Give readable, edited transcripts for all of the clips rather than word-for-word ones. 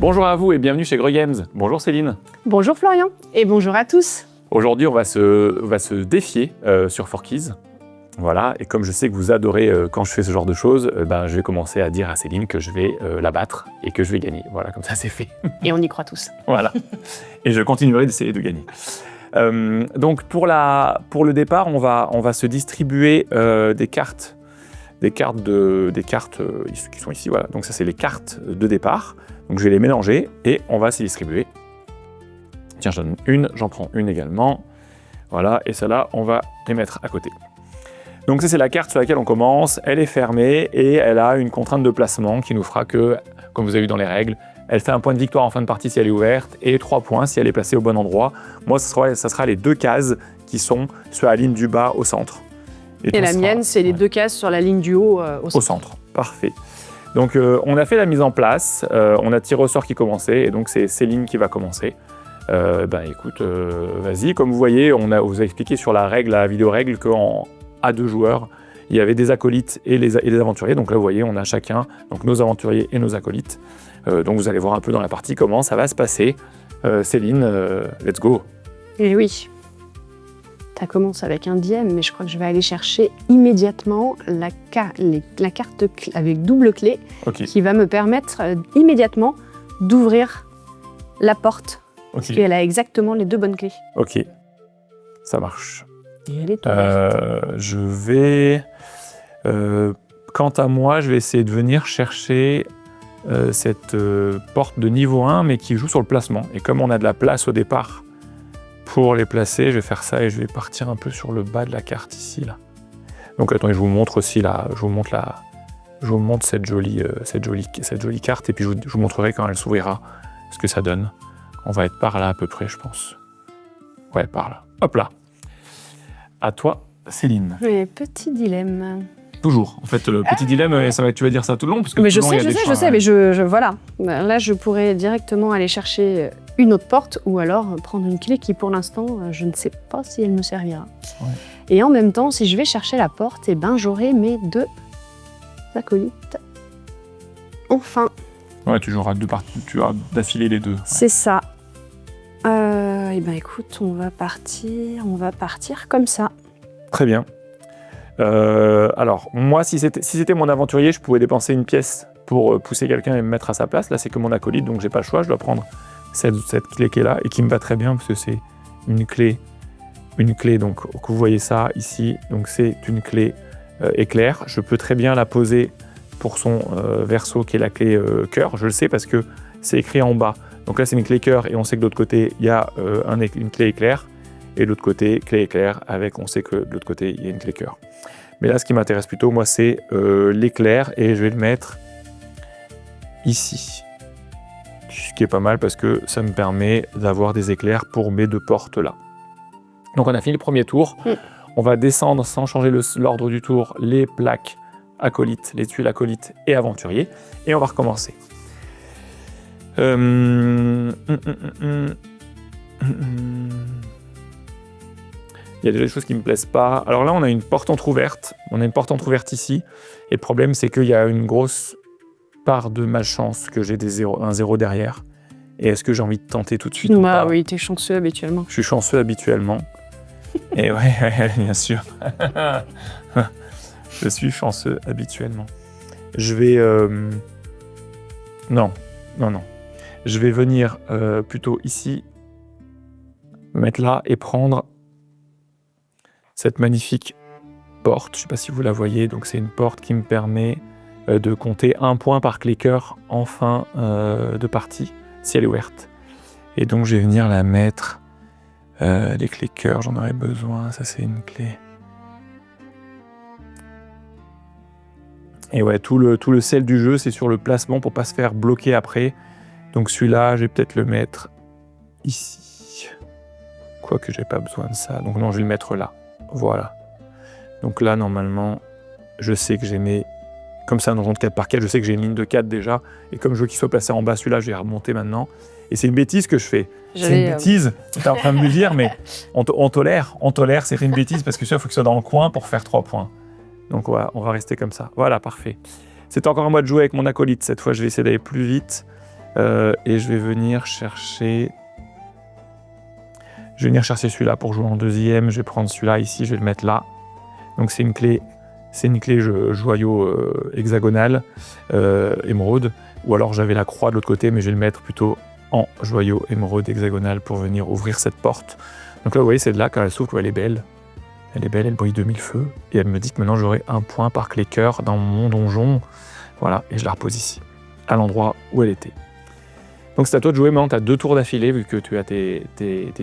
Bonjour à vous et bienvenue chez Greux Games. Bonjour Céline. Bonjour Florian et bonjour à tous. Aujourd'hui, on va se défier sur Forkies. Voilà, et comme je sais que vous adorez quand je fais ce genre de choses, je vais commencer à dire à Céline que je vais la battre et que je vais gagner. Voilà, comme ça c'est fait. Et on y croit tous. Voilà, et je continuerai d'essayer de gagner. Donc pour le départ, on va se distribuer des cartes qui sont ici. Voilà, donc ça c'est les cartes de départ. Donc je vais les mélanger et on va s'y distribuer. Tiens, j'en donne une, j'en prends une également. Voilà, et celle-là, on va les mettre à côté. Donc ça, c'est la carte sur laquelle on commence. Elle est fermée et elle a une contrainte de placement qui nous fera que, comme vous avez vu dans les règles, elle fait un point de victoire en fin de partie si elle est ouverte et 3 points si elle est placée au bon endroit. Moi, ça sera les 2 cases qui sont sur la ligne du bas au centre. Et la mienne, c'est les 2 cases sur la ligne du haut au centre. Parfait. Donc on a fait la mise en place, on a tiré au sort qui commençait et donc c'est Céline qui va commencer. Écoute, vas-y. Comme vous voyez, on vous a expliqué sur la vidéo règle qu'en A2 joueurs, il y avait des acolytes et les aventuriers. Donc là, vous voyez, on a chacun donc nos aventuriers et nos acolytes. Donc vous allez voir un peu dans la partie comment ça va se passer. Céline, let's go. Et oui, ça commence avec un dième, mais je crois que je vais aller chercher immédiatement la carte avec double clé qui va me permettre immédiatement d'ouvrir la porte. Parce qu'elle a exactement les 2 bonnes clés. Ok, ça marche. Et elle est ouverte. Je vais... quant à moi, je vais essayer de venir chercher cette porte de niveau 1, mais qui joue sur le placement. Et comme on a de la place au départ pour les placer, je vais faire ça et je vais partir un peu sur le bas de la carte ici. Là. Donc attendez, je vous montre aussi là. Je vous montre cette jolie carte et puis je vous montrerai quand elle s'ouvrira ce que ça donne. On va être par là à peu près, je pense. Ouais, par là. Hop là. À toi, Céline. Oui, petit dilemme. Toujours. En fait, le petit dilemme, tu vas dire ça tout le long, parce que mais tout le long, il y a des choix, je sais, mais voilà. Là, je pourrais directement aller chercher une autre porte ou alors prendre une clé qui, pour l'instant, je ne sais pas si elle me servira. Ouais. Et en même temps, si je vais chercher la porte, j'aurai mes 2 acolytes. Enfin. Ouais, tu auras d'affilée les 2. C'est ça. Écoute, on va partir comme ça. Très bien. Alors, moi, si c'était mon aventurier, je pouvais dépenser une pièce pour pousser quelqu'un et me mettre à sa place. Là, c'est que mon acolyte, donc j'ai pas le choix. Je dois prendre cette clé qui est là et qui me va très bien parce que c'est une clé. Donc, vous voyez ça ici. Donc, c'est une clé éclair. Je peux très bien la poser pour son verso qui est la clé cœur. Je le sais parce que c'est écrit en bas. Donc là, c'est une clé cœur et on sait que de l'autre côté, il y a une clé éclair. Et de l'autre côté, clé éclair on sait que de l'autre côté, il y a une clé cœur. Mais là, ce qui m'intéresse plutôt, moi, c'est l'éclair et je vais le mettre ici. Ce qui est pas mal parce que ça me permet d'avoir des éclairs pour mes 2 portes là. Donc on a fini le premier tour. On va descendre sans changer l'ordre du tour les plaques acolytes, les tuiles acolytes et aventuriers. Et on va recommencer. Il y a déjà des choses qui ne me plaisent pas. Alors là, on a une porte entrouverte. On a une porte entrouverte ici. Et le problème, c'est qu'il y a une grosse part de malchance que j'ai un 0 derrière. Et est-ce que j'ai envie de tenter tout de suite ou pas ? Oui, t'es chanceux habituellement. Je suis chanceux habituellement. Et ouais, bien sûr. Je suis chanceux habituellement. Je vais... Non. Je vais venir plutôt ici, me mettre là et prendre cette magnifique porte. Je ne sais pas si vous la voyez. Donc c'est une porte qui me permet de compter 1 point par clé cœur en fin de partie, si elle est ouverte. Et donc je vais venir la mettre. Les clés cœur, j'en aurais besoin. Ça, c'est une clé. Et ouais, tout le sel du jeu, c'est sur le placement pour ne pas se faire bloquer après. Donc celui-là, je vais peut-être le mettre ici. Quoique j'ai pas besoin de ça. Donc non, je vais le mettre là. Voilà. Donc là, normalement, je sais que j'ai mes... Comme ça, dans un 4 par 4, je sais que j'ai une ligne de 4 déjà. Et comme je veux qu'il soit placé en bas, celui-là, je vais remonter maintenant. Et c'est une bêtise que je fais. C'est une bêtise, tu es en train de me dire, mais on tolère, c'est une bêtise parce que ça, il faut qu'il soit dans le coin pour faire 3 points. Donc on va rester comme ça. Voilà, parfait. C'est encore à moi de jouer avec mon acolyte. Cette fois, je vais essayer d'aller plus vite. Et je vais venir chercher... Je vais venir chercher celui-là pour jouer en deuxième. Je vais prendre celui-là ici, je vais le mettre là. Donc c'est une clé joyau hexagonal, émeraude. Ou alors j'avais la croix de l'autre côté, mais je vais le mettre plutôt en joyau émeraude hexagonal pour venir ouvrir cette porte. Donc là, vous voyez, c'est de là, quand elle s'ouvre, elle est belle. Elle est belle, elle brille de mille feux. Et elle me dit que maintenant, j'aurai un point par clé cœur dans mon donjon. Voilà, et je la repose ici, à l'endroit où elle était. Donc c'est à toi de jouer, maintenant tu as 2 tours d'affilée, vu que tu as tes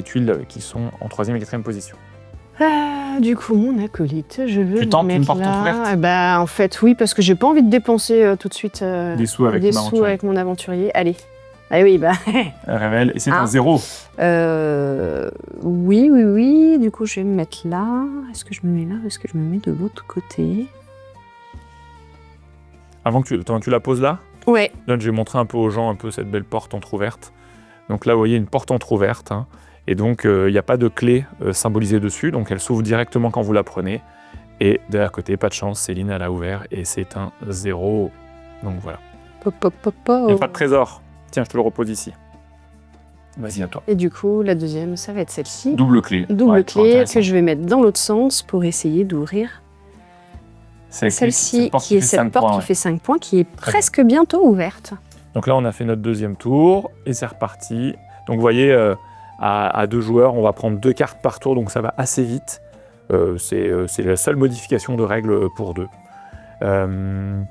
tuiles qui sont en 3e et 4e position. Du coup, mon acolyte, je veux Tu tentes mettre une porte là. entrouverte? Bah, en fait, oui, parce que j'ai pas envie de dépenser tout de suite Des sous avec mon aventurier. Allez. Ah oui, bah. Révèle, et c'est un 0. Oui. Du coup, je vais me mettre là. Est-ce que je me mets là ou est-ce que je me mets de l'autre côté? Avant que tu la poses là, Ouais. là, je vais montrer un peu aux gens cette belle porte entrouverte. Donc là, vous voyez une porte entrouverte, hein, et donc il n'y a pas de clé symbolisée dessus, donc elle s'ouvre directement quand vous la prenez. Et de l'autre côté, pas de chance, Céline elle a ouvert et c'est un 0. Donc voilà. Il n'y a pas de trésor. Tiens, je te le repose ici. Vas-y, à toi. Et du coup, la deuxième, ça va être celle-ci. Double clé. Double clé que je vais mettre dans l'autre sens pour essayer d'ouvrir celle-ci, qui est cette porte qui fait 5 points, qui est presque bientôt ouverte. Donc là, on a fait notre 2e tour et c'est reparti. Donc vous voyez, à 2 joueurs, on va prendre 2 cartes par tour, donc ça va assez vite. C'est la seule modification de règle pour 2.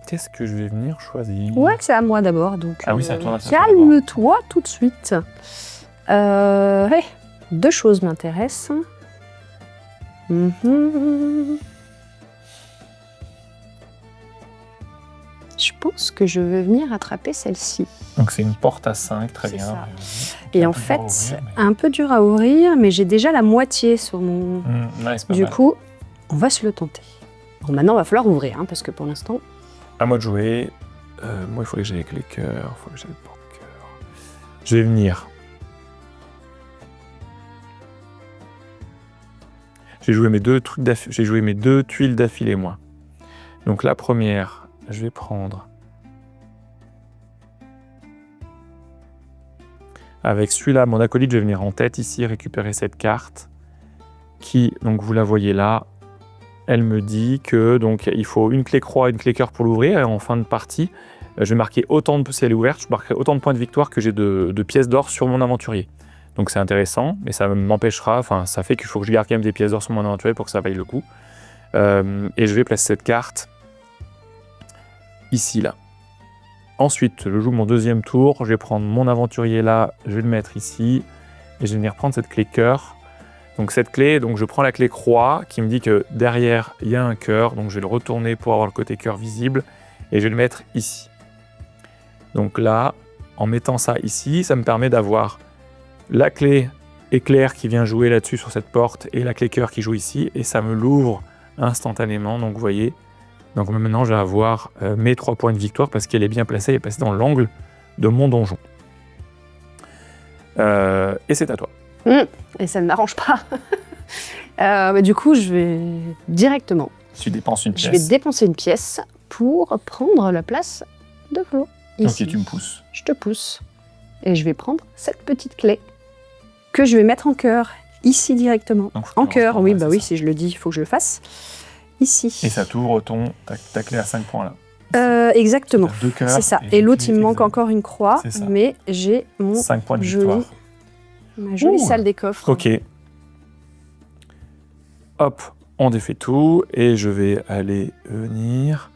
Qu'est-ce que je vais venir choisir? Ouais, c'est à moi d'abord, donc ah oui, c'est à toi. calme-toi tout de suite. 2 choses m'intéressent. Je pense que je veux venir attraper celle-ci. Donc c'est une porte à 5, très bien. Ça. Et en fait, un peu dur à ouvrir, mais j'ai déjà la moitié sur mon... Du coup, on va se le tenter. Bon, maintenant, il va falloir ouvrir, hein, parce que pour l'instant... À moi de jouer. Moi, il faut que j'aille avec les cœurs, il faut que j'aille le porte-cœur. Je vais venir. J'ai joué mes 2 tuiles d'affilée, moi. Donc la première, je vais prendre... Avec celui-là, mon acolyte, je vais venir en tête ici, récupérer cette carte qui, donc vous la voyez là, elle me dit que donc il faut une clé croix et une clé cœur pour l'ouvrir. Et en fin de partie, je vais marquer autant de, si elle est ouverte, je marquerai autant de points de victoire que j'ai de pièces d'or sur mon aventurier. Donc c'est intéressant, mais ça m'empêchera, enfin ça fait qu'il faut que je garde quand même des pièces d'or sur mon aventurier pour que ça vaille le coup. Et je vais placer cette carte ici, là. Ensuite, je joue mon 2e tour, je vais prendre mon aventurier là, je vais le mettre ici, et je vais venir prendre cette clé cœur. Donc cette clé, donc je prends la clé croix qui me dit que derrière il y a un cœur, donc je vais le retourner pour avoir le côté cœur visible, et je vais le mettre ici. Donc là, en mettant ça ici, ça me permet d'avoir la clé éclair qui vient jouer là-dessus sur cette porte, et la clé cœur qui joue ici, et ça me l'ouvre instantanément, donc vous voyez. Donc maintenant, je vais avoir mes 3 points de victoire parce qu'elle est bien placée et passée dans l'angle de mon donjon. Et c'est à toi. Et ça ne m'arrange pas. Du coup, je vais directement... Tu dépenses une pièce. Je vais dépenser une pièce pour prendre la place de Flo. Ici. Ok, tu me pousses. Je te pousse. Et je vais prendre cette petite clé que je vais mettre en cœur, ici directement. En cœur, oui, bah oui, si je le dis, il faut que je le fasse. Ici. Et ça t'ouvre ta clé à 5 points là. Exactement, c'est ça. Et l'autre, il me manque encore une croix, ça. Mais j'ai mon 5 points de victoire. Ma jolie salle des coffres. Ok. Hop, on défait tout et je vais aller venir.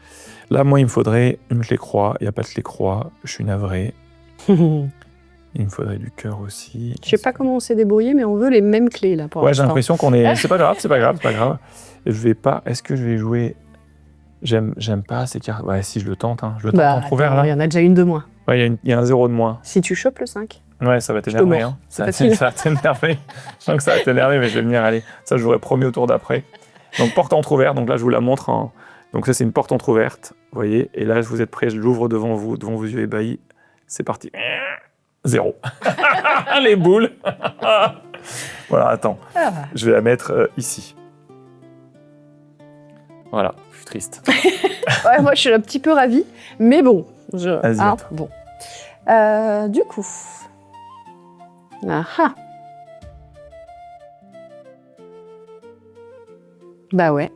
Là, moi, il me faudrait une clé croix. Il n'y a pas de clé croix, je suis navré. Il me faudrait du cœur aussi. Je sais pas comment on s'est débrouillé, mais on veut les mêmes clés là pour l'instant. Ouais, j'ai l'impression qu'on est... C'est pas grave. Je vais pas... Est-ce que je vais jouer... J'aime pas ces cartes. Ouais, si je le tente, hein. Je le tente entrouvert là. Il y en a déjà une de moins. Ouais, il y a un 0 de moins. Si tu chopes le 5. Ouais, ça va t'énerver. Hein. Ça va t'énerver. Je sens que ça va t'énerver, mais je vais venir aller. Ça, je vous l'aurais promis au tour d'après. Donc, porte entrouverte. Donc là, je vous la montre. Donc ça, c'est une porte entrouverte. Vous voyez. Et là, vous êtes prêts. Je l'ouvre devant vos yeux ébahis. C'est parti. 0. Les boules. Voilà, attends. Je vais la mettre ici. Voilà, je suis triste. Ouais, moi, je suis un petit peu ravie. Mais bon. Vas-y, bon. Du coup... Ah ah. Bah ouais.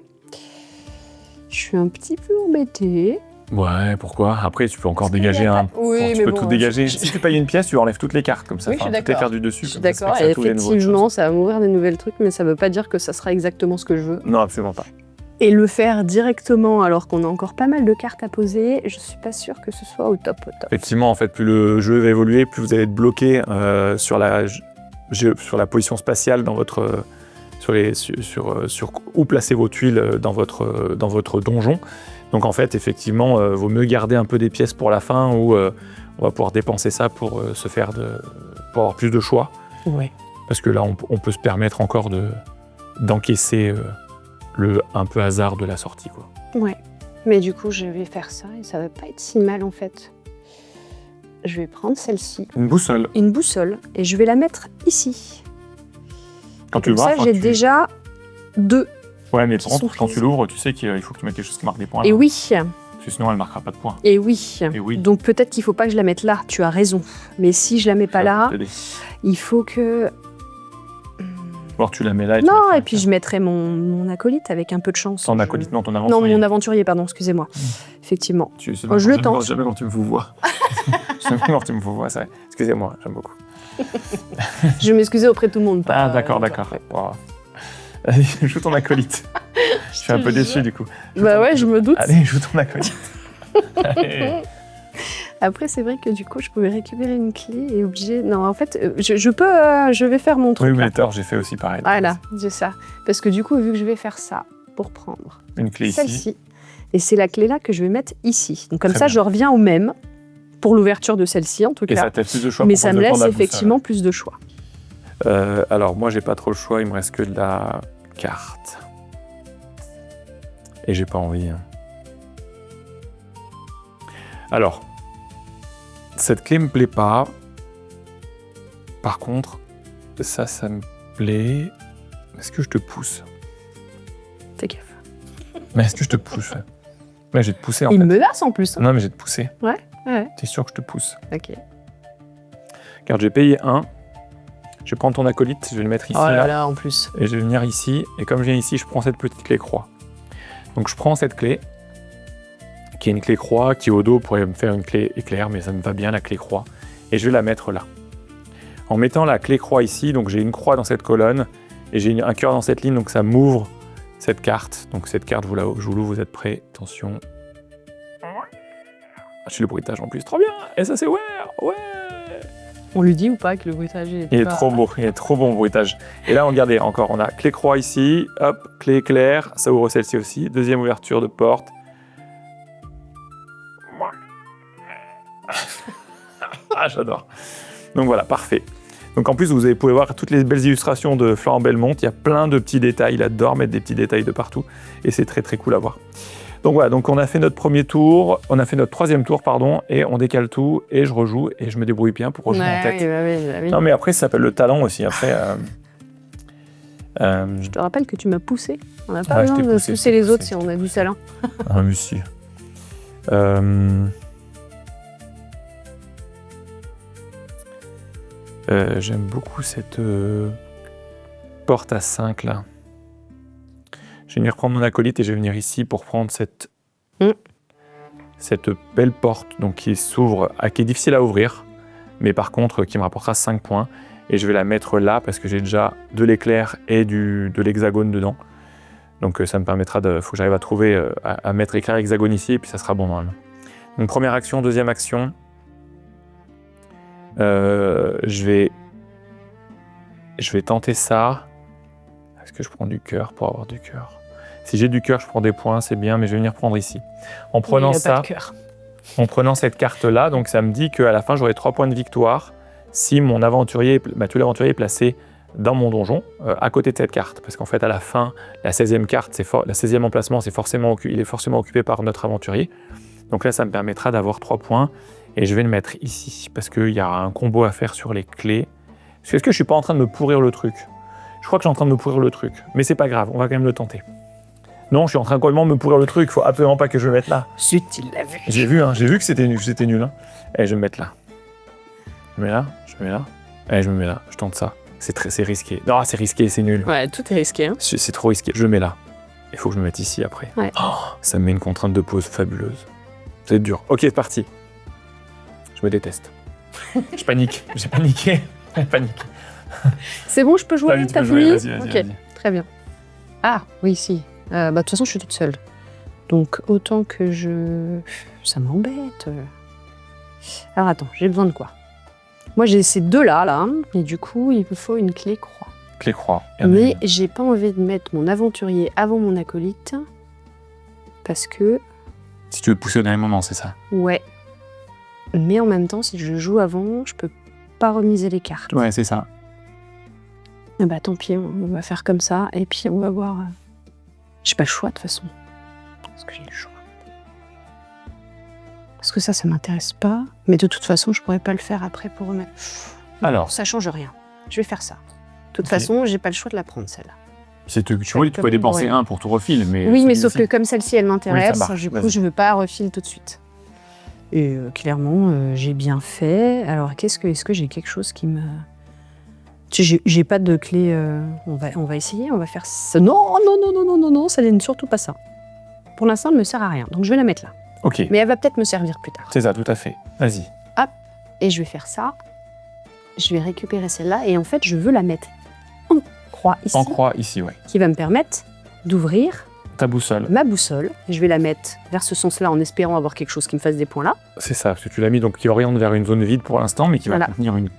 Je suis un petit peu embêtée. Ouais, pourquoi? Après, tu peux encore dégager un... Oui, tu peux tout dégager. Si tu payes une pièce, tu enlèves toutes les cartes, comme ça. Oui, je suis Tout est d'accord. perdu dessus. Je suis comme ça, d'accord, ça et t'ouvre des nouvelles effectivement, choses. ça va m'ouvrir des nouvelles trucs, mais ça veut pas dire que ça sera exactement ce que je veux. Non, absolument pas. Et le faire directement, alors qu'on a encore pas mal de cartes à poser, je suis pas sûre que ce soit au top. Effectivement, en fait, plus le jeu va évoluer, plus vous allez être bloqué sur la position spatiale dans votre... sur où placer vos tuiles dans votre donjon. Donc en fait, effectivement, vaut mieux garder un peu des pièces pour la fin où on va pouvoir dépenser ça pour pour avoir plus de choix. Ouais. Parce que là, on peut se permettre encore d'encaisser le un peu hasard de la sortie, quoi. Ouais. Mais du coup, je vais faire ça et ça va pas être si mal en fait. Je vais prendre celle-ci, Une boussole. une boussole, et je vais la mettre ici. Quand tu Comme ça, l'ouvres, j'ai déjà 2. Ouais, mais qui par contre, sont quand prises. tu l'ouvres, tu sais qu'il faut que tu mettes quelque chose qui marque des points. Et là. oui, Parce que sinon, elle marquera pas de points. et oui. Et oui. Donc peut-être qu'il faut pas que je la mette là, tu as raison. Mais si je la mets pas Ça va là, t'aider. il faut que... Ou alors tu la mets là et tu Non, mettras et puis je mettrai mon acolyte avec un peu de chance. Ton Je- acolyte, non, ton Non, aventurier. mon aventurier, pardon, excusez-moi. Effectivement. Je Oh, je le tente. Jamais quand tu me vous vois. Jamais quand tu me vous vois, c'est vrai. Excusez-moi, j'aime beaucoup. Je m'excusais auprès de tout le monde. pas- Ah, d'accord. ouais. Wow. Allez, joue ton acolyte. Je suis un peu déçu du coup. Bah ouais, je me doute. Allez, joue ton acolyte. Allez. Après, c'est vrai que du coup, je pouvais récupérer une clé et obliger... Non, en fait, je vais faire mon truc. Oui, là. mais tort, j'ai fait aussi pareil. Voilà, c'est ça. Parce que du coup, vu que je vais faire ça pour prendre Une clé ici. celle-ci, et c'est la clé-là que je vais mettre ici. Donc comme Très ça, bien. je reviens au même pour l'ouverture de celle-ci, en tout Et cas. ça te laisse plus de choix. Mais pour ça prendre me le temps laisse de la boussole. effectivement plus de choix. Alors, moi, j'ai pas trop le choix. Il me reste que de la carte. Et j'ai pas envie. Hein. Alors, cette clé me plaît pas. Par contre, ça me plaît. Est-ce que je te pousse? Fais gaffe. Mais est-ce que je te pousse? Ouais, je vais te pousser en Il fait. me menace en plus. Hein. Non, mais je vais te pousser. Ouais. T'es sûr que je te pousse? Ok. Car j'ai payé 1. Je vais prendre ton acolyte, je vais le mettre ici, Oh là là. là, en plus. Et je vais venir ici. Et comme je viens ici, je prends cette petite clé croix. Donc je prends cette clé, qui est une clé croix, qui au dos pourrait me faire une clé éclair, mais ça me va bien la clé croix. Et je vais la mettre là. En mettant la clé croix ici, donc j'ai une croix dans cette colonne, et j'ai un cœur dans cette ligne, donc ça m'ouvre cette carte. Donc cette carte, je vous l'ouvre, vous êtes prêts? Attention. Je suis le bruitage en plus, trop bien. Et ça c'est ouvert, ouais. On lui dit ou pas que le bruitage est Il est pas- trop beau, il est trop bon le bruitage. Et là, regardez, encore, on a clé croix ici, hop, clé éclair, ça ouvre celle-ci aussi. Deuxième ouverture de porte. Ah, j'adore. Donc voilà, parfait. Donc en plus, vous pouvez voir toutes les belles illustrations de Florent Belmonte. Il y a plein de petits détails, il adore mettre des petits détails de partout. Et c'est très très cool à voir. Donc voilà, donc on a fait notre premier tour, on a fait notre troisième tour, pardon, et on décale tout, et je rejoue, et je me débrouille bien pour rejouer en tête. Oui, bah oui. Non, mais après, ça s'appelle le talent aussi. Après, Je te rappelle que tu m'as poussé. On n'a pas Ouais, je besoin t'ai de poussé, pousser je t'ai les autres poussé. si on a du talent. ah, monsieur. J'aime beaucoup cette porte à 5 là. Je vais venir prendre mon acolyte et je vais venir ici pour prendre cette belle porte donc, qui s'ouvre, qui est difficile à ouvrir, mais par contre qui me rapportera 5 points. Et je vais la mettre là parce que j'ai déjà de l'éclair et de l'hexagone dedans. Donc ça me permettra de... faut que j'arrive à trouver, à mettre éclair hexagone ici et puis ça sera bon normalement. Donc première action, deuxième action. Je vais tenter ça. Est-ce que je prends du cœur pour avoir du cœur? Si j'ai du cœur, je prends des points, c'est bien, mais je vais venir prendre ici. En prenant Il a ça, pas de cœur. en prenant cette carte-là, donc ça me dit qu'à la fin, j'aurai 3 points de victoire si mon aventurier, tout l'aventurier est placé dans mon donjon, à côté de cette carte. Parce qu'en fait, à la fin, la 16e carte, la 16e emplacement, il est forcément occupé par notre aventurier. Donc là, ça me permettra d'avoir 3 points. Et je vais le mettre ici, parce qu'il y a un combo à faire sur les clés. Est-ce que je suis pas en train de me pourrir le truc? Je crois que je suis en train de me pourrir le truc. Mais c'est pas grave, on va quand même le tenter. Non, je suis en train complètement de me pourrir le truc. Il faut absolument pas que je le mette là. Zut, il l'a vu. J'ai vu que c'était nul. Hein. Et je vais me mettre là. Je me mets là, je me mets là. Allez, je me mets là, je tente ça. C'est risqué. Non, c'est risqué, c'est nul. Ouais, tout est risqué. Hein. C'est trop risqué. Je le mets là. Il faut que je me mette ici après. Ouais. Oh, ça me met une contrainte de pause fabuleuse. C'est dur. Ok, c'est parti. Je me déteste. Je panique. J'ai paniqué. Je panique. C'est bon, je peux jouer. Vas-y, tu T'as peux jouer, fini. vas-y, Ok, vas-y. très bien. Ah, oui, si. De toute façon, je suis toute seule. Donc, autant que je... Ça m'embête. Alors, attends, j'ai besoin de quoi? Moi, j'ai ces deux-là, là. Et du coup, il me faut une clé croix. Clé croix. Mais j'ai pas envie de mettre mon aventurier avant mon acolyte. Parce que... Si tu veux te pousser au dernier moment, c'est ça? Ouais. Mais en même temps, si je joue avant, je peux pas remiser les cartes. Ouais, c'est ça. Eh bah tant pis, on va faire comme ça, et puis on va voir. J'ai pas le choix de toute façon. Est-ce que j'ai le choix? Parce que ça m'intéresse pas, mais de toute façon, je pourrais pas le faire après pour remettre. Alors, Ça change rien. Je vais faire ça. De toute Ok. façon, j'ai pas le choix de la prendre celle-là. tu vois, tu peux dépenser un pour tout refil, mais... Oui, mais celui-ci- sauf que comme celle-ci, elle m'intéresse, Oui, ça marche, du coup, vas-y. je veux pas refiler tout de suite. Et clairement, j'ai bien fait. Alors, est-ce que j'ai quelque chose qui me... J'ai pas de clé. On va essayer, on va faire ça. Non, ça n'est surtout pas ça. Pour l'instant, elle me sert à rien, donc je vais la mettre là. Ok, Mais elle va peut-être me servir plus tard. c'est ça, tout à fait. Vas-y. Et je vais faire ça. Je vais récupérer celle-là, et en fait, je veux la mettre en croix ici, En croix, ici, ouais. qui va me permettre d'ouvrir Ta boussole. ma boussole. Je vais la mettre vers ce sens-là, en espérant avoir quelque chose qui me fasse des points là. C'est ça, parce que tu l'as mis donc qui oriente vers une zone vide pour l'instant, mais qui va Voilà. contenir une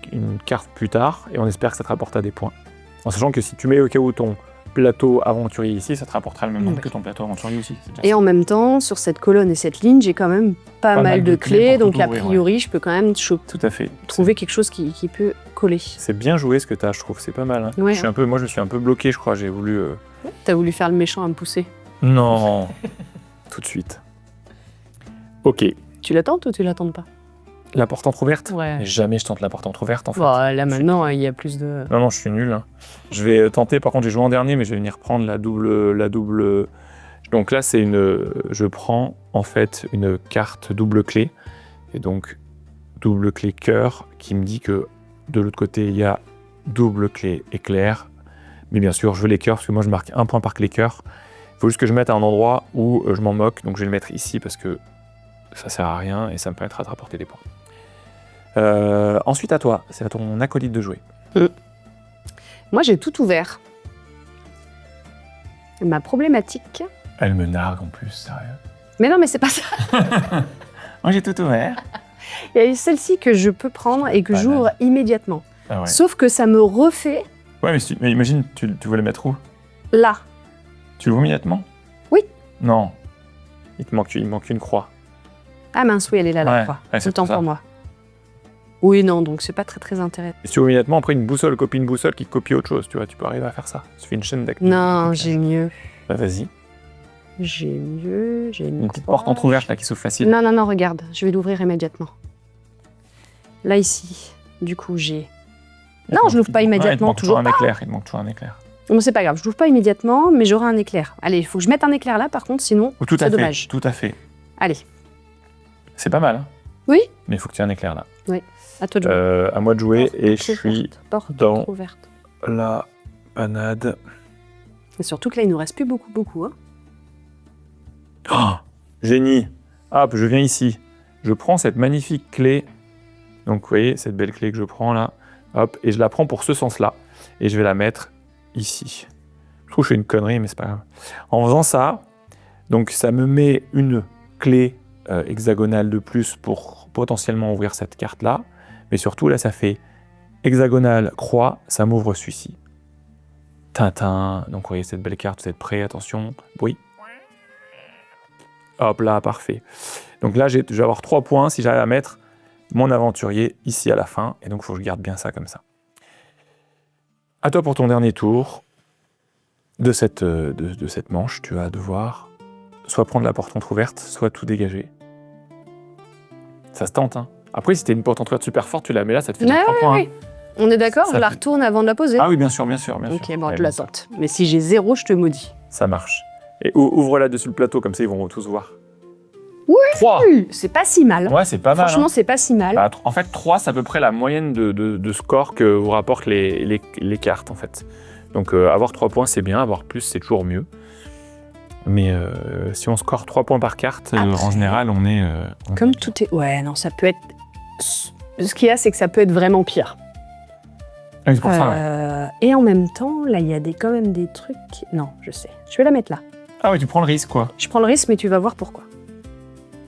carte plus tard, et on espère que ça te rapportera des points. En sachant que si tu mets au cas où ton plateau aventurier ici, ça te rapportera le même nombre Oui. que ton plateau aventurier aussi. c'est déjà Et ça. en même temps, sur cette colonne et cette ligne, j'ai quand même pas mal de clés, pour donc tout a ouvrir, priori, je peux quand même Tout à fait. trouver quelque chose qui peut coller. C'est bien joué ce que tu as, je trouve, c'est pas mal. Hein. Ouais, Moi, je me suis un peu bloqué, je crois, j'ai voulu... T'as voulu faire le méchant à me pousser. Non Tout de suite. Ok, Tu l'attends ou tu l'attends pas? la porte entrouverte. Ouais. Mais jamais je tente la porte entrouverte, en fait. Bon, là maintenant, il y a plus de... Non, je suis nul. Hein. Je vais tenter, par contre, j'ai joué en dernier, mais je vais venir prendre la double... Donc là, je prends, en fait, une carte double clé. Et donc, double clé cœur, qui me dit que de l'autre côté, il y a double clé éclair. Mais bien sûr, je veux les cœurs, parce que moi, je marque 1 point par clé cœur. Il faut juste que je mette à un endroit où je m'en moque. Donc, je vais le mettre ici, parce que ça sert à rien, et ça me permettra de rapporter des points. Ensuite, à toi. C'est à ton acolyte de jouer. Moi, j'ai tout ouvert. Ma problématique... Elle me nargue en plus, sérieux. Mais non, mais c'est pas ça. Moi, j'ai tout ouvert. Il y a celle-ci que je peux prendre et que Banane. j'ouvre immédiatement. Ah ouais. Sauf que ça me refait Ouais, mais imagine, tu veux le mettre où? là. Tu l'ouvres immédiatement? Oui. Non. Il manque une croix. Ah mince, oui, elle est là, la Ouais, croix. ouais, c'est Autant pour ça. pour moi. Oui, non, donc c'est pas très intéressant. Et si tu ouvres immédiatement, après une boussole copie une boussole qui copie autre chose, tu vois, tu peux arriver à faire ça. Tu fais une chaîne d'activités. Non, j'ai mieux. Bah, vas-y. J'ai mieux, j'ai Une petite porte entrouverte là qui s'ouvre facile. Non, regarde, je vais l'ouvrir immédiatement. Là, ici, du coup, j'ai... Non, je l'ouvre pas immédiatement, toujours un pas. éclair. Il te manque toujours un éclair. Bon, c'est pas grave, je l'ouvre pas immédiatement, mais j'aurai un éclair. Allez, il faut que je mette un éclair là, par contre, sinon, Ou tout à c'est fait. dommage. Tout à fait. Allez, C'est pas mal. Hein, oui, mais il faut que tu aies un éclair là. à toi de jouer. À moi de jouer et je suis Porte dans- ouverte. la panade. Et surtout que là, il nous reste plus beaucoup. Hein. Oh, génie. Hop, je viens ici. Je prends cette magnifique clé. Donc, vous voyez, cette belle clé que je prends là. Hop, et je la prends pour ce sens-là. Et je vais la mettre ici. Je trouve que je fais une connerie, mais c'est pas grave. En faisant ça, donc ça me met une clé hexagonale de plus pour potentiellement ouvrir cette carte-là. Mais surtout, là, ça fait hexagonale, croix, ça m'ouvre celui-ci. Tintin. Donc, vous voyez cette belle carte, vous êtes prêts, attention, bruit. Hop là, parfait. Donc là, je vais avoir 3 points si j'arrive à mettre mon aventurier ici à la fin. Et donc, il faut que je garde bien ça comme ça. À toi pour ton dernier tour de cette manche. Tu vas devoir soit prendre la porte entrouverte, soit tout dégager. Ça se tente, hein. Après, si t'as une porte entrouverte super forte, tu la mets là, ça te fait Ouais, 3 points. oui. On est d'accord, Ça je la fait- retourne avant de la poser. Ah oui, bien sûr, bien sûr. Ok, bon, Ouais, je la ça- tente. Mais si j'ai 0, je te maudis. Ça marche. Et ouvre-la dessus le plateau, comme ça ils vont tous voir. Oui. 3. C'est pas si mal. Ouais, c'est pas mal. Franchement, Hein. c'est pas si mal. Bah, en fait, 3, c'est à peu près la moyenne de score que vous rapportent les cartes, en fait. Donc, avoir 3 points, c'est bien. Avoir plus, c'est toujours mieux. Mais si on score 3 points par carte, en général, on est... Comme tout est... Ouais, non, ça peut être... Ce qu'il y a, c'est que ça peut être vraiment pire. Ah, c'est pour ça, ouais. Et en même temps, là, il y a quand même des trucs... Non, je sais. Je vais la mettre là. Ah oui, tu prends le risque, quoi. Je prends le risque, mais tu vas voir pourquoi.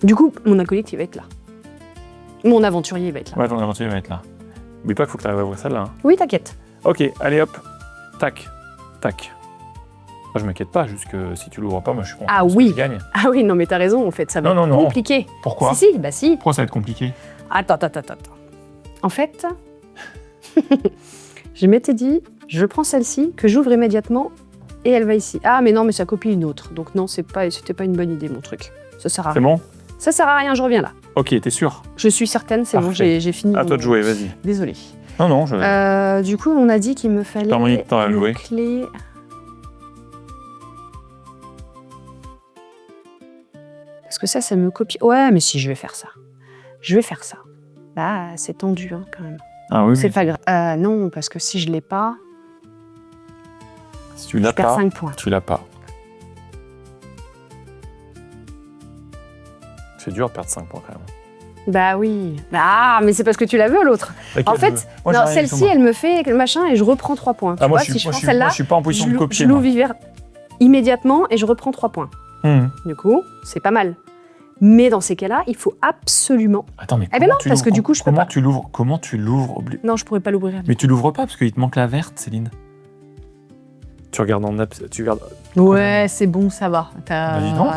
Du coup, mon acolyte, il va être là. Mon aventurier, il va être là. Ouais, ton aventurier va être là. N'oublie pas qu'il faut que tu arrives à ouvrir celle-là. Hein. Oui, t'inquiète. Ok, allez hop. Tac, tac. Moi, je m'inquiète pas, juste que si tu l'ouvres pas, moi, je suis content. Ah parce que oui. je gagne. Ah oui, non, mais t'as raison, en fait, ça va Non, être non, non. compliqué. Pourquoi Si, bah si. Pourquoi ça va être compliqué? Attends. En fait, je m'étais dit, je prends celle-ci, que j'ouvre immédiatement, et elle va ici. Ah, mais non, mais ça copie une autre. Donc non, c'était pas une bonne idée, mon truc. Ça sert à C'est rien. bon? Ça sert à rien, je reviens là. Ok, t'es sûr? Je suis certaine, c'est bon, Parfait. j'ai fini. À toi de jouer, vas-y. Désolée. Non, je... Du coup, on a dit qu'il me fallait T'as mis de temps à une jouer. clé. Parce que ça me copie. Ouais, mais si, je vais faire ça. Bah, c'est tendu, hein, quand même. Ah oui, C'est pas grave. Non, parce que si je l'ai pas, Si tu l'as je perds pas, 5 points. tu l'as pas. C'est dur de perdre 5 points, quand même. Bah oui. Ah, mais c'est parce que tu la veux, l'autre. En fait, moi, non, j'ai rien du tout, celle-ci, moi. elle me fait le machin et je reprends 3 points. Tu Ah, moi, vois, je si suis, je moi, prends je suis, celle-là, moi, je suis pas en position de copier. je moi. l'ouvre immédiatement et je reprends 3 points. Du coup, c'est pas mal. Mais dans ces cas-là, il faut absolument... Attends, mais Eh ben comment non, tu parce l'ouvres? que du coup, je peux Comment pas. tu l'ouvres? Comment tu l'ouvres? Non, je pourrais pas l'ouvrir. Mais tu l'ouvres pas parce qu'il te manque la verte, Céline. Tu regardes en tu regardes. Ouais, c'est bon, ça va. Bah, dis donc.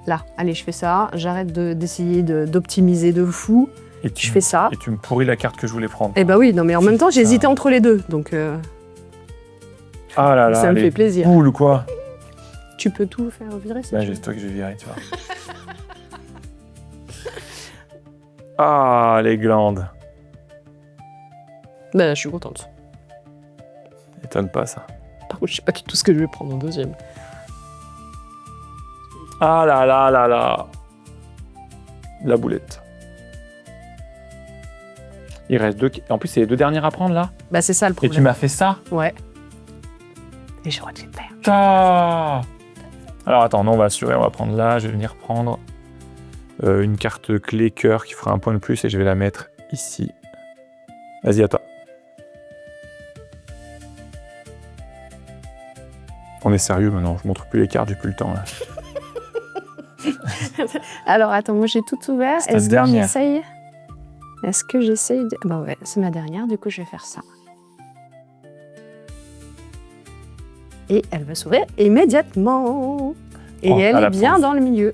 Là, allez, je fais ça. J'arrête d'essayer d'optimiser de fou. Et Je fais ça. Et tu me pourris la carte que je voulais prendre. Eh bah oui, non, mais en même temps, Putain. j'hésitais entre les deux. Donc, Ah là là. ça me allez. fait plaisir. Cool ou quoi? Tu peux tout faire virer, ça. Bah, c'est toi que je vais virer, tu vois. Ah, les glandes. Bah, je suis contente. Étonne pas, ça. Par contre, je sais pas du tout ce que je vais prendre en deuxième. Ah là là là là. La boulette. Il reste 2. En plus, c'est les 2 dernières à prendre, là. Bah, c'est ça le Et problème. tu m'as fait ça? Ouais. Et j'aurais dû le faire. Ta. Alors attends, non, on va assurer, on va prendre là, je vais venir prendre une carte clé cœur qui fera un point de plus et je vais la mettre ici. Vas-y, à toi. On est sérieux maintenant, je montre plus les cartes, j'ai plus le temps là. Alors, attends, moi, j'ai tout ouvert. C'est ta Est-ce que dernière. j'essaye? Est-ce que j'essaye de... Bah ouais, c'est ma dernière, du coup, je vais faire ça. Et elle va s'ouvrir immédiatement. Et Oh, elle à la est bien pause. dans le milieu.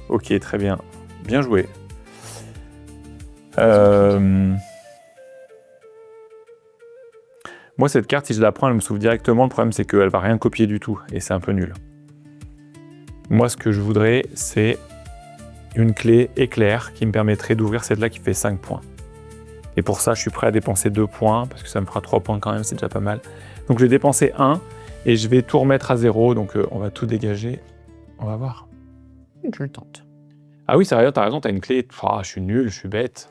Ok, très bien. Bien joué. Moi, cette carte, si je la prends, elle me s'ouvre directement. Le problème, c'est qu'elle va rien copier du tout. Et c'est un peu nul. Moi, ce que je voudrais, c'est une clé éclair qui me permettrait d'ouvrir celle-là qui fait 5 points. Et pour ça, je suis prêt à dépenser 2 points, parce que ça me fera 3 points quand même, c'est déjà pas mal. Donc, je vais dépenser 1 et je vais tout remettre à 0. Donc, on va tout dégager. On va voir. Je le tente. Ah oui, sérieux, t'as raison, t'as une clé. Ah, je suis nul, je suis bête.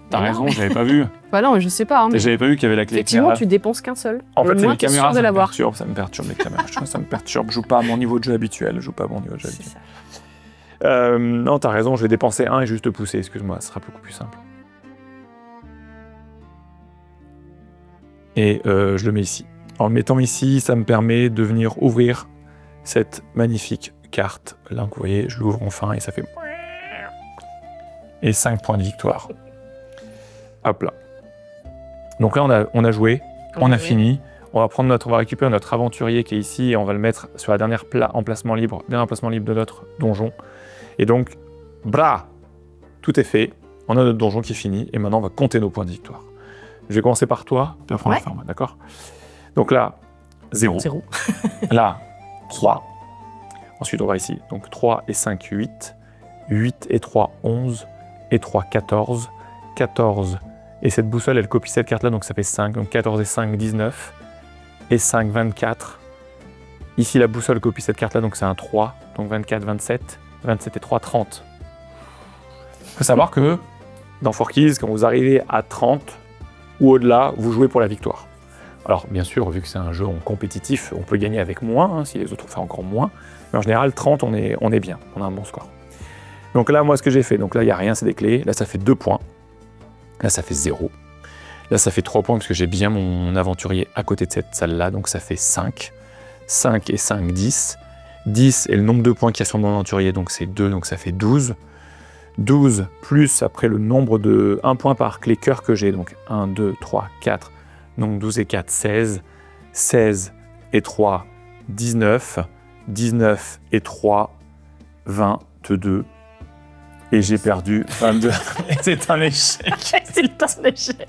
T'as Mais raison, j'avais pas vu. Bah non, je sais pas. Hein, mais J'avais pas vu qu'il y avait la clé effectivement, éclair. tu dépenses qu'un seul. En Au fait, c'est moins, les t'es sûr caméras, de ça me l'avoir. perturbe, les caméras. Ça me perturbe. Je joue pas à mon niveau de jeu habituel. Je joue pas à mon niveau de jeu C'est habituel. ça. Non, t'as raison, je vais dépenser 1 et juste te pousser. Excuse-moi, ce sera beaucoup plus simple. Et je le mets ici. En le mettant ici, ça me permet de venir ouvrir cette magnifique carte. Là, vous voyez, je l'ouvre enfin et ça fait... Et 5 points de victoire. Hop là. Donc là, on a joué, on a Ouais. fini. On va récupérer notre aventurier qui est ici et on va le mettre sur la dernière emplacement libre de notre donjon. Et donc, bra, tout est fait. On a notre donjon qui est fini et maintenant on va compter nos points de victoire. Je vais commencer par toi, puis après on va Ouais. faire moi, d'accord? Donc là, 0. 0. Là, 3. Ensuite, on va ici. Donc 3 et 5, 8. 8 et 3, 11. Et 3, 14. 14. Et cette boussole, elle copie cette carte-là, donc ça fait 5. Donc 14 et 5, 19. Et 5, 24. Ici, la boussole copie cette carte-là, donc c'est un 3. Donc 24, 27. 27 et 3, 30. Il faut savoir que dans Forkies, quand vous arrivez à 30 ou au-delà, vous jouez pour la victoire. Alors bien sûr, vu que c'est un jeu en compétitif, on peut gagner avec moins, si les autres ont fait encore moins. Mais en général, 30, on est bien, on a un bon score. Donc là, moi, ce que j'ai fait, donc là, il n'y a rien, c'est des clés. Là, ça fait 2 points. Là, ça fait 0. Là, ça fait 3 points parce que j'ai bien mon aventurier à côté de cette salle-là, donc ça fait 5. 5 et 5, 10. 10 est le nombre de points qu'il y a sur mon aventurier, donc c'est 2, donc ça fait 12. 12 plus après le nombre de 1 point par clé cœur que j'ai, donc 1, 2, 3, 4, donc 12 et 4, 16. 16 et 3, 19. 19 et 3, 22. Et j'ai perdu 22. C'est un échec. C'est un échec.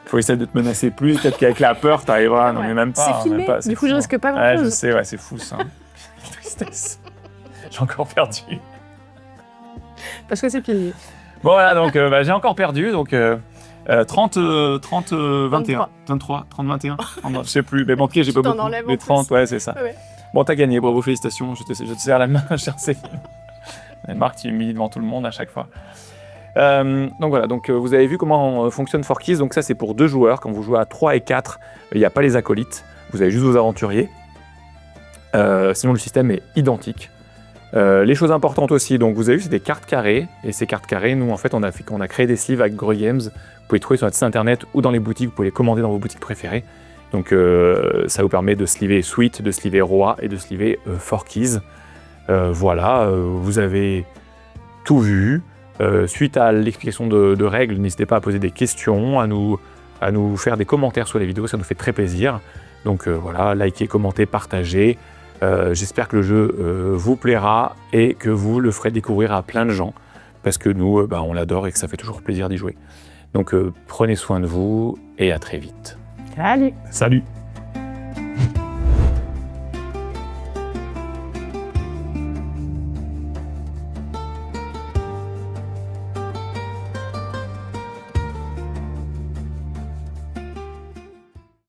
Faut essayer de te menacer plus, peut-être qu'avec la peur, t'arriveras. Non, mais même pas. C'est filmé, même pas, du coup, je risque pas Ouais, grand-chose. je sais, ouais, c'est fou ça. Tristesse. J'ai encore perdu. Parce que c'est filmé. Bon, voilà, donc j'ai encore perdu. Donc 30, 21. 23, 30, 21. Je sais plus. Mais bon, ok, j'ai pas t'en beaucoup. enlèves en Mais 30, plus. ouais, c'est ça. Ouais. Bon, t'as gagné, bravo, félicitations. Je te serre la main, cher Céline. Marc, tu m'humilies devant tout le monde à chaque fois. Donc voilà, donc, vous avez vu comment fonctionne Forkies. Donc ça, c'est pour 2 joueurs. Quand vous jouez à 3 et 4, il n'y a pas les acolytes. Vous avez juste vos aventuriers. Sinon, le système est identique. Les choses importantes aussi, donc vous avez vu, c'est des cartes carrées. Et ces cartes carrées, nous, en fait, on a créé des sleeves avec Grey Games. Vous pouvez les trouver sur notre site internet ou dans les boutiques. Vous pouvez les commander dans vos boutiques préférées. Donc ça vous permet de sleever Sweet, de sleever Roi et de sleever Forkies. Voilà, vous avez tout vu. Suite à l'explication de règles, n'hésitez pas à poser des questions, à nous faire des commentaires sur les vidéos, ça nous fait très plaisir. Donc voilà, likez, commentez, partagez. J'espère que le jeu vous plaira et que vous le ferez découvrir à plein de gens, parce que nous, on l'adore et que ça fait toujours plaisir d'y jouer. Donc prenez soin de vous et à très vite. Salut. Salut.